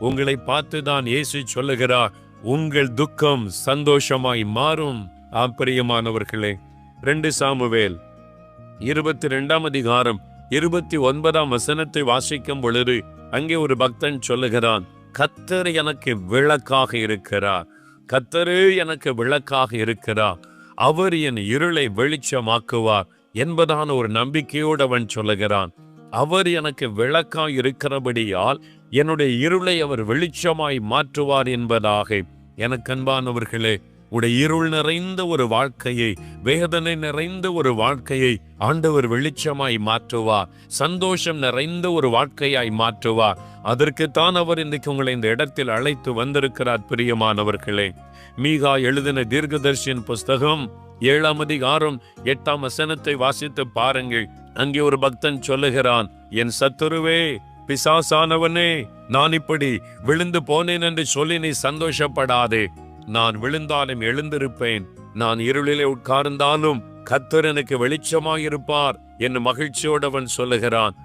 உங்களை பார்த்துதான் இயேசு சொல்லுகிறார், உங்கள் துக்கம் சந்தோஷமாய் மாறும். பிரியமானவர்களே, 2 சாமுவேல் 22 அதிகாரம் 29 வாசிக்கும் பொழுது அங்கே ஒரு பக்தன் சொல்லுகிறான், கர்த்தர் எனக்கு விளக்காக இருக்கிறார், கர்த்தரே எனக்கு விளக்காக இருக்கிறார், அவர் என் இருளை வெளிச்சமாக்குவார் என்பதான ஒரு நம்பிக்கையோடு அவன் சொல்லுகிறான். அவர் எனக்கு விளக்காய் இருக்கிறபடியால் என்னுடைய இருளை அவர் வெளிச்சமாய் மாற்றுவார் என்பதாக. எனக்கு அன்பானவர்களே, உடைய இருள் நிறைந்த ஒரு வாழ்க்கையை, வேதனை நிறைந்த ஒரு வாழ்க்கையை ஆண்டவர் வெளிச்சமாய் மாற்றுவார், சந்தோஷம் நிறைந்த ஒரு வாழ்க்கையாய் மாற்றுவார். அதற்குத்தான் அவர் இன்றைக்கு உங்களை இந்த இடத்தில் அழைத்து வந்திருக்கிறார். பிரியமானவர்களே, மீகா எழுதின தீர்க்கதரிசியின் புஸ்தகம் 7 அதிகாரம் 8 வாசித்து பாருங்கள். அங்கே ஒரு பக்தன் சொல்லுகிறான், என் சத்துருவே, பிசாசானவனே, நான் இப்படி விழுந்து போனேன் என்று சொல்லி நீ சந்தோஷப்படாதே. நான் விழுந்தாலும் எழுந்திருப்பேன், நான் இருளிலே உட்கார்ந்தாலும் கர்த்தர் எனக்கு வெளிச்சமாயிருப்பார் என்று மகிழ்ச்சியோடு அவன் சொல்லுகிறான்.